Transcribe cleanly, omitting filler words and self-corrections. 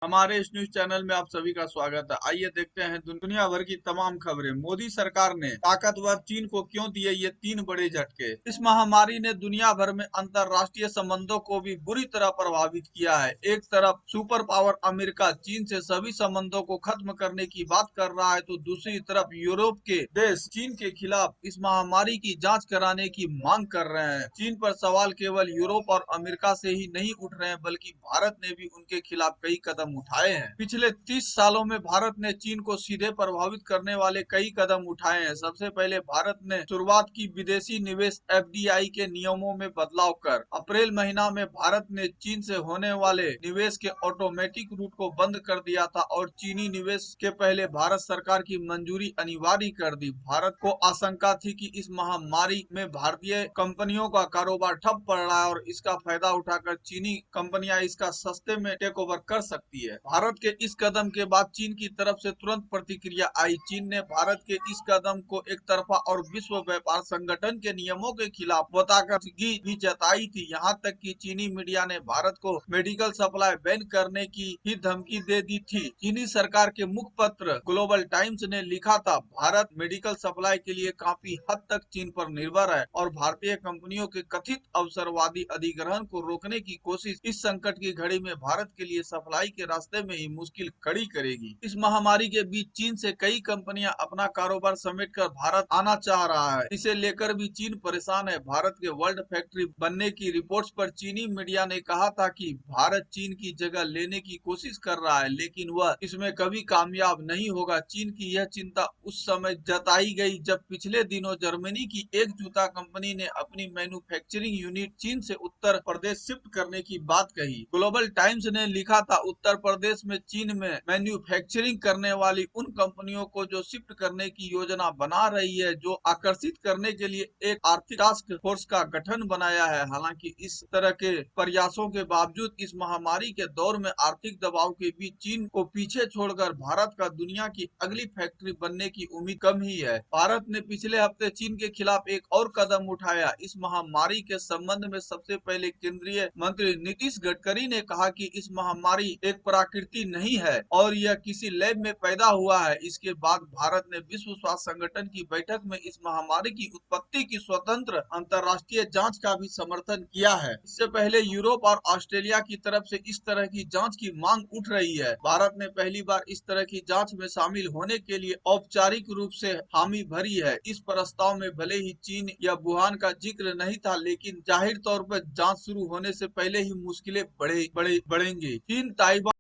हमारे इस news channel में आप सभी का स्वागत है। आइए देखते हैं दुनिया भर की तमाम खबरें। मोदी सरकार ने ताकतवर चीन को क्यों दिए ये 3 बड़े झटके। इस महामारी ने दुनिया भर में अंतर्राष्ट्रीय संबंधों को भी बुरी तरह प्रभावित किया है। एक तरफ सुपर पावर अमेरिका चीन से सभी संबंधों को खत्म करने की बात कर रहा है, तो दूसरी तरफ यूरोप के देश चीन के खिलाफ इस महामारी की जाँच कराने की मांग कर रहे हैं। चीन पर सवाल केवल यूरोप और अमेरिका से ही नहीं उठ रहे हैं, बल्कि भारत ने भी उनके खिलाफ कई कदम उठाए हैं। पिछले 30 सालों में भारत ने चीन को सीधे प्रभावित करने वाले कई कदम उठाए हैं। सबसे पहले भारत ने शुरुआत की विदेशी निवेश एफडीआई के नियमों में बदलाव कर अप्रैल महीना में भारत ने चीन से होने वाले निवेश के ऑटोमेटिक रूट को बंद कर दिया था और चीनी निवेश के पहले भारत सरकार की मंजूरी अनिवार्य कर दी। भारत को आशंका थी कि इस महामारी में भारतीय कंपनियों का कारोबार ठप पड़ रहा है और इसका फायदा उठाकर चीनी कंपनियां इसका सस्ते में टेक ओवर कर सकती है। भारत के इस कदम के बाद चीन की तरफ से तुरंत प्रतिक्रिया आई। चीन ने भारत के इस कदम को एक तरफा और विश्व व्यापार संगठन के नियमों के खिलाफ बताकर भी जताई थी। यहाँ तक कि चीनी मीडिया ने भारत को मेडिकल सप्लाई बैन करने की ही धमकी दे दी थी। चीनी सरकार के मुखपत्र ग्लोबल टाइम्स ने लिखा था, भारत मेडिकल सप्लाई के लिए काफी हद तक चीन पर निर्भर है और भारतीय कंपनियों के कथित अवसरवादी अधिग्रहण को रोकने की कोशिश इस संकट की घड़ी में भारत के लिए सप्लाई के रास्ते में ही मुश्किल खड़ी करेगी। इस महामारी के बीच चीन से कई कंपनियां अपना कारोबार समेटकर भारत आना चाह रहा है। इसे लेकर भी चीन परेशान है। भारत के वर्ल्ड फैक्ट्री बनने की रिपोर्ट्स पर चीनी मीडिया ने कहा था कि भारत चीन की जगह लेने की कोशिश कर रहा है, लेकिन वह इसमें कभी कामयाब नहीं होगा। चीन की यह चिंता उस समय जताई गई जब पिछले दिनों जर्मनी की एक जूता कंपनी ने अपनी मैन्युफैक्चरिंग यूनिट चीन से उत्तर प्रदेश शिफ्ट करने की बात कही। ग्लोबल टाइम्स ने लिखा था, उत्तर प्रदेश में चीन में मैन्युफैक्चरिंग करने वाली उन कंपनियों को जो शिफ्ट करने की योजना बना रही है, जो आकर्षित करने के लिए एक आर्थिक टास्क फोर्स का गठन बनाया है। हालांकि इस तरह के प्रयासों के बावजूद इस महामारी के दौर में आर्थिक दबाव के बीच चीन को पीछे छोड़कर भारत का दुनिया की अगली फैक्ट्री बनने की उम्मीद कम ही है। भारत ने पिछले हफ्ते चीन के खिलाफ एक और कदम उठाया। इस महामारी के संबंध में सबसे पहले केंद्रीय मंत्री नीतीश गडकरी ने कहा कि इस महामारी एक प्रकृति नहीं है और यह किसी लैब में पैदा हुआ है। इसके बाद भारत ने विश्व स्वास्थ्य संगठन की बैठक में इस महामारी की उत्पत्ति की स्वतंत्र अंतर्राष्ट्रीय जांच का भी समर्थन किया है। इससे पहले यूरोप और ऑस्ट्रेलिया की तरफ से इस तरह की जांच की मांग उठ रही है। भारत ने पहली बार इस तरह की जांच में शामिल होने के लिए औपचारिक रूप से हामी भरी है। इस प्रस्ताव में भले ही चीन या वुहान का जिक्र नहीं था, लेकिन जाहिर तौर पर जांच शुरू होने से पहले ही मुश्किलें बढ़ेंगी। चीन ताइवान